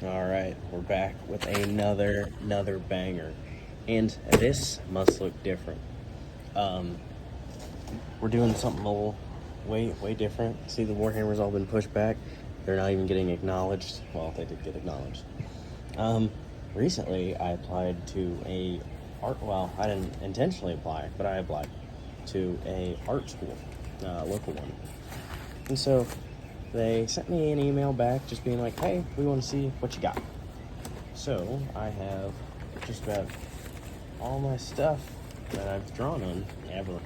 All right, we're back with another banger, and this must look different. Um, we're doing something a little way different. See, the Warhammer's all been pushed back. They're not even getting acknowledged. Well, they did get acknowledged. Recently I applied to a art. Well, I didn't intentionally apply, but I applied to a art school, local one, and so they sent me an email back just being like, hey, we want to see what you got. So I have just about all my stuff that I've drawn on ever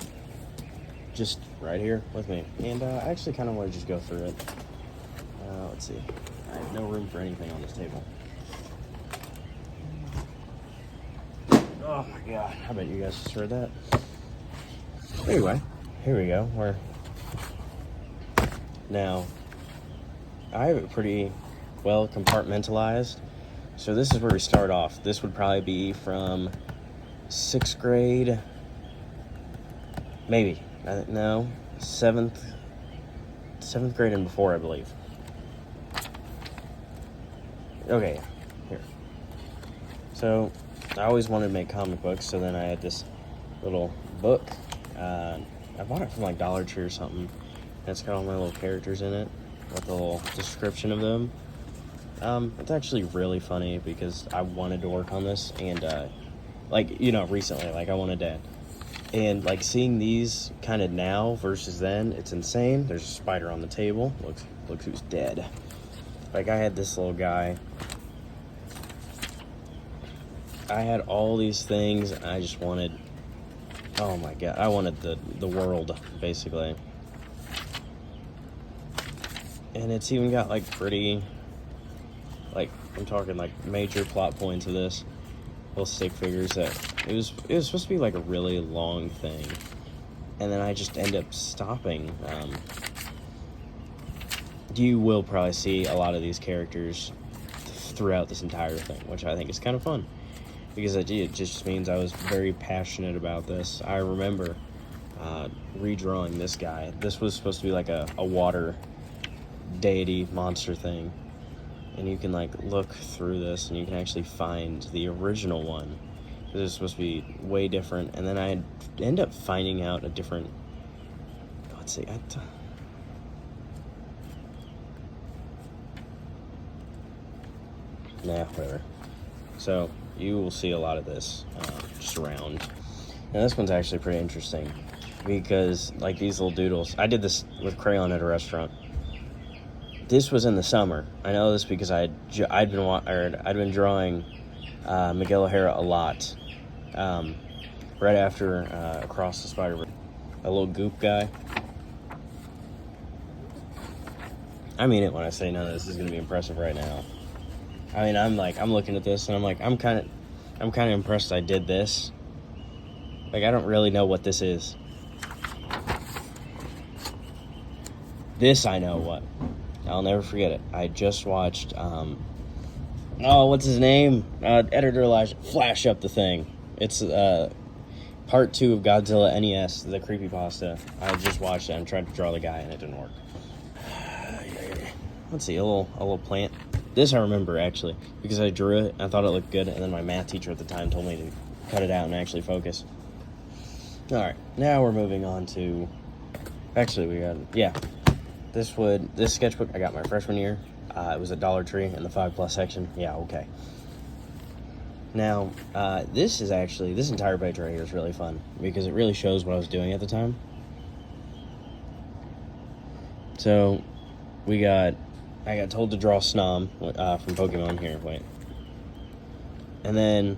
just right here with me. And I actually kind of want to just go through it. Let's see. I have no room for anything on this table. Oh my god, I bet you guys just heard that. Anyway, here we go. Now, I have it pretty well compartmentalized. So this is where we start off. This would probably be from 6th grade, maybe. No, 7th grade and before, I believe. Okay, here. So I always wanted to make comic books, so then I had this little book. I bought it from like Dollar Tree or something. And it's got all my little characters in it with a little description of them. It's actually really funny because I wanted to work on this, and recently, I wanted to, and like seeing these kind of now versus then, it's insane. There's a spider on the table. Look who's dead. Like, I had this little guy. I had all these things, and I just wanted, oh my god, I wanted the world, basically. And it's even got like pretty, like, I'm talking like major plot points of this. Little stick figures that it was supposed to be like a really long thing, and then I just end up stopping. You will probably see a lot of these characters throughout this entire thing, which I think is kind of fun because it just means I was very passionate about this. I remember redrawing this guy. This was supposed to be like a water deity monster thing, and you can like look through this and you can actually find the original one. This is supposed to be way different, and then I end up finding out a different, let's see, whatever. So you will see a lot of this just around. And this one's actually pretty interesting because like these little doodles, I did this with crayon at a restaurant. This was in the summer. I know this because I'd been drawing Miguel O'Hara a lot. Right after Across the Spider-Verse, a little goop guy. I mean it when I say none of this is gonna be impressive right now. I mean, I'm looking at this and I'm like, I'm kind of impressed I did this. Like, I don't really know what this is. This I know what. I'll never forget it. I just watched, what's his name? Editor Elijah, flash up the thing. It's part 2 of Godzilla NES, the creepypasta. I just watched it and tried to draw the guy and it didn't work. Let's see, a little plant. This I remember, actually, because I drew it, I thought it looked good, and then my math teacher at the time told me to cut it out and actually focus. Alright, now we're moving on to, actually, this sketchbook I got my freshman year. It was at Dollar Tree in the 5+ section. Yeah, okay. Now, this entire page right here is really fun, because it really shows what I was doing at the time. So, I got told to draw Snom from Pokemon here, wait. And then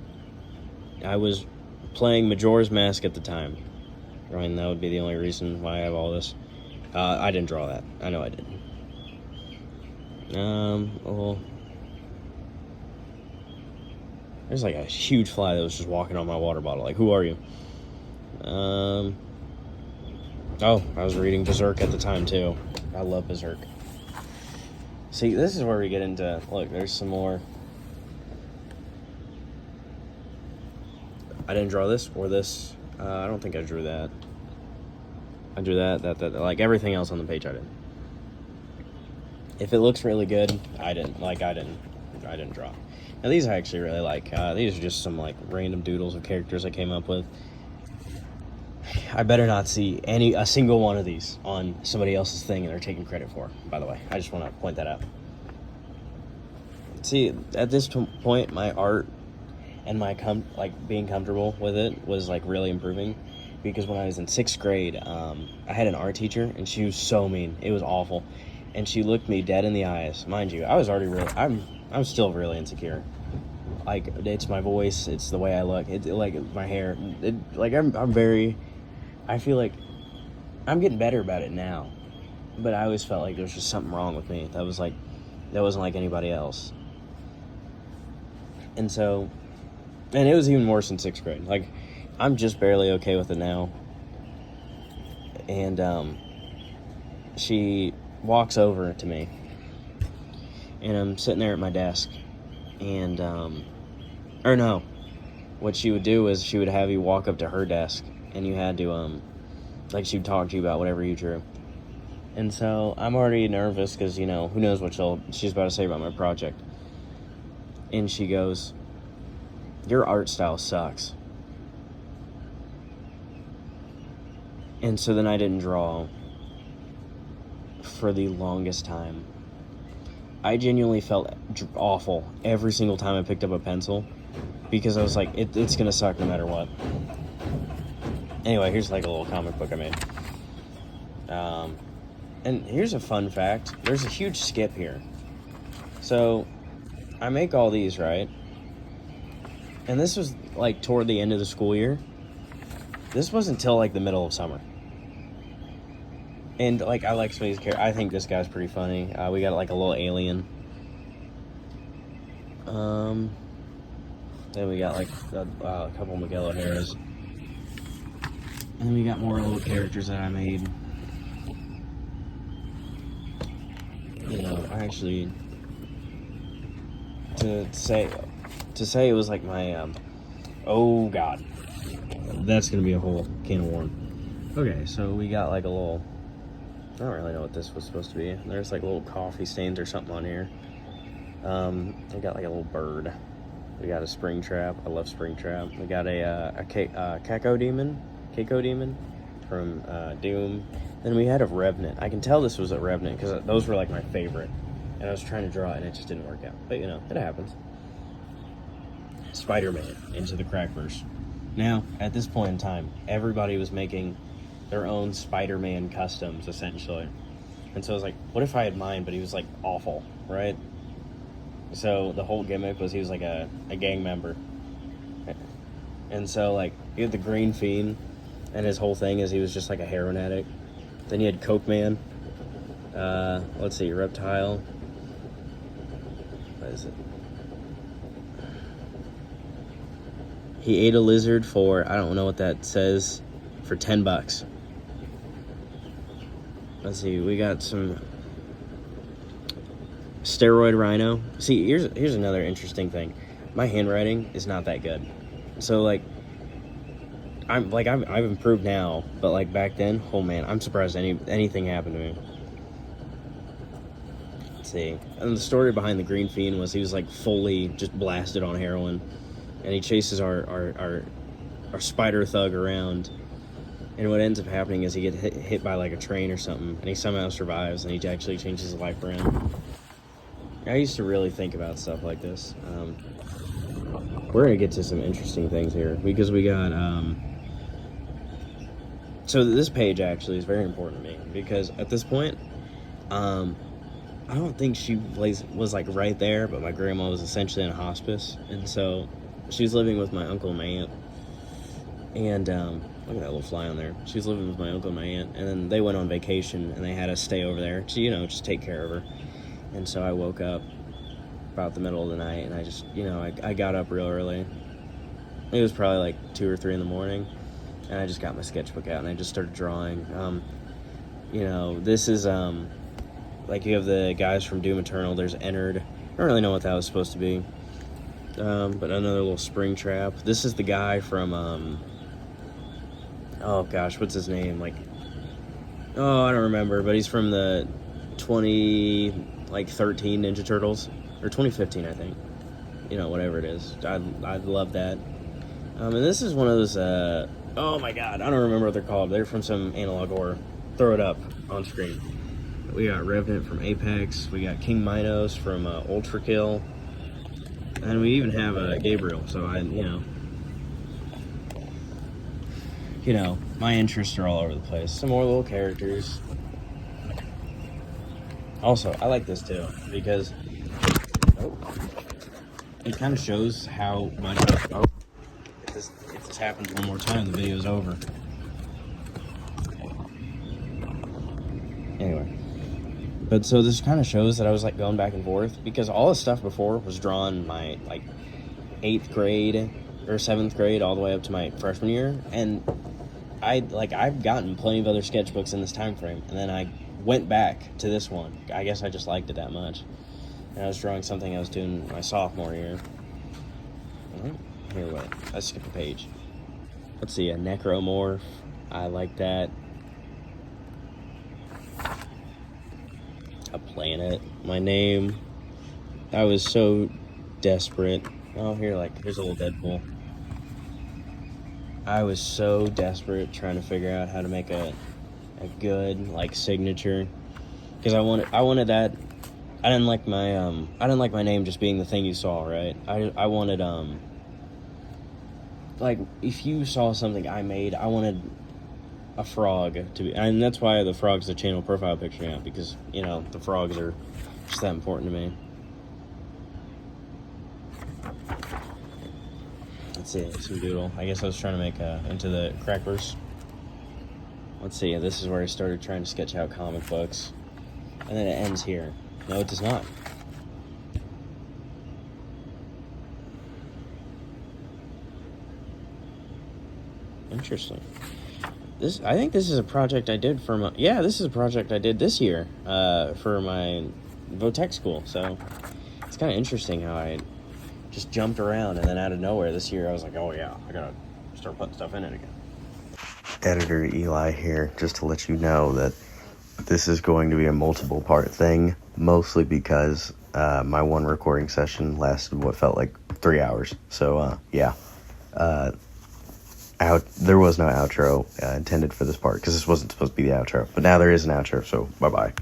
I was playing Majora's Mask at the time. I mean, that would be the only reason why I have all this. I didn't draw that. I know I didn't. There's like a huge fly that was just walking on my water bottle. Like, who are you? I was reading Berserk at the time, too. I love Berserk. See, this is where we get into, look, there's some more. I didn't draw this or this. I don't think I drew that. I drew that, like everything else on the page I didn't. If it looks really good, I didn't. I didn't draw. Now these I actually really like. These are just some like random doodles of characters I came up with. I better not see a single one of these on somebody else's thing and they're taking credit for, by the way. I just want to point that out. See, at this point, my art and my being comfortable with it was like really improving, because when I was in 6th grade, I had an art teacher and she was so mean. It was awful. And she looked me dead in the eyes. Mind you, I was already I'm still really insecure. Like, it's my voice, it's the way I look, like my hair. I feel like I'm getting better about it now, but I always felt like there was just something wrong with me. That wasn't like anybody else. And it was even worse in 6th grade. Like, I'm just barely okay with it now. And she walks over to me, and I'm sitting there at my desk, and what she would do is she would have you walk up to her desk, and you had to she would talk to you about whatever you drew. And so I'm already nervous because, who knows what she's about to say about my project. And she goes, "Your art style sucks." And so then I didn't draw for the longest time. I genuinely felt awful every single time I picked up a pencil, because I was like, it's gonna suck no matter what. Anyway, here's like a little comic book I made. And here's a fun fact. There's a huge skip here. So I make all these, right? And this was like toward the end of the school year. This wasn't until like the middle of summer. And like, I like Space Care. I think this guy's pretty funny. We got like a little alien. Then we got like a couple Miguel O'Hara's. And then we got more little characters that I made. I actually, to say it was like my, oh God, that's gonna be a whole can of worm. Okay, so we got like a little, I don't really know what this was supposed to be. There's like little coffee stains or something on here. We got like a little bird. We got a spring trap. I love spring trap. We got a Keiko demon from Doom. Then we had a Revenant. I can tell this was a Revenant because those were like my favorite. And I was trying to draw it and it just didn't work out. But it happens. Spider-Man, Into the Crackverse. Now, at this point in time, everybody was making their own Spider-Man customs, essentially. And so I was like, what if I had mine, but he was like awful, right? So the whole gimmick was he was like a gang member. And so like, you had the Green Fiend, and his whole thing is he was just like a heroin addict. Then you had Coke Man. Let's see, Reptile. What is it? He ate a lizard for, I don't know what that says, for $10. Let's see, we got some Steroid Rhino. See, here's another interesting thing. My handwriting is not that good. So like, I've improved now, but like back then, oh man, I'm surprised anything happened to me. Let's see. And the story behind the Green Fiend was he was like fully just blasted on heroin, and he chases our spider thug around. And what ends up happening is he gets hit by like a train or something, and he somehow survives, and he actually changes his life around. I used to really think about stuff like this. We're gonna get to some interesting things here because we got. So this page actually is very important to me because at this point, I don't think she was like right there, but my grandma was essentially in a hospice, and so she was living with my uncle and my aunt. And look at that little fly on there. She was living with my uncle and my aunt, and then they went on vacation, and they had us stay over there to just take care of her. And so I woke up about the middle of the night, and I just I got up real early. It was probably like 2 or 3 in the morning. And I just got my sketchbook out and I just started drawing. This is like you have the guys from Doom Eternal. There's Ennard. I don't really know what that was supposed to be. But another little spring trap. This is the guy from oh gosh, what's his name? I don't remember, but he's from the 2013 Ninja Turtles. or 2015, I think. You know, whatever it is. I love that. And this is one of those, oh my god, I don't remember what they're called. They're from some analog horror. Throw it up on screen. We got Revenant from Apex. We got King Minos from Ultra Kill. And we even have Gabriel. So you know, my interests are all over the place. Some more little characters. Also, I like this too because it kind of shows how much. If this happens one more time, the video's over. Anyway, but so this kind of shows that I was like going back and forth because all the stuff before was drawn my like 8th grade or 7th grade all the way up to my freshman year, and I've gotten plenty of other sketchbooks in this time frame, and then I went back to this one. I guess I just liked it that much, and I was drawing something I was doing my sophomore year. Here, wait, I skipped a page. Let's see, a necromorph. I like that. A planet. My name. I was so desperate. Oh, here's a little Deadpool. I was so desperate trying to figure out how to make a good like signature because I wanted that. I didn't like my name just being the thing you saw, right? I wanted like if you saw something I made, I wanted a frog to be, and that's why the frog's the channel profile picture now, because you know the frogs are just that important to me. Let's see, some doodle. I guess I was trying to make into the crackers. Let's see, this is where I started trying to sketch out comic books, and then it ends here. No, it does not. Interesting. I think this is a project I did for my, this is a project I did this year for my Votech school. So it's kind of interesting how I just jumped around, and then out of nowhere this year I was like, oh yeah, I gotta start putting stuff in it again. Editor Eli here, just to let you know that this is going to be a multiple part thing, mostly because my one recording session lasted what felt like 3 hours. So there was no outro intended for this part because this wasn't supposed to be the outro, but now there is an outro, so bye-bye.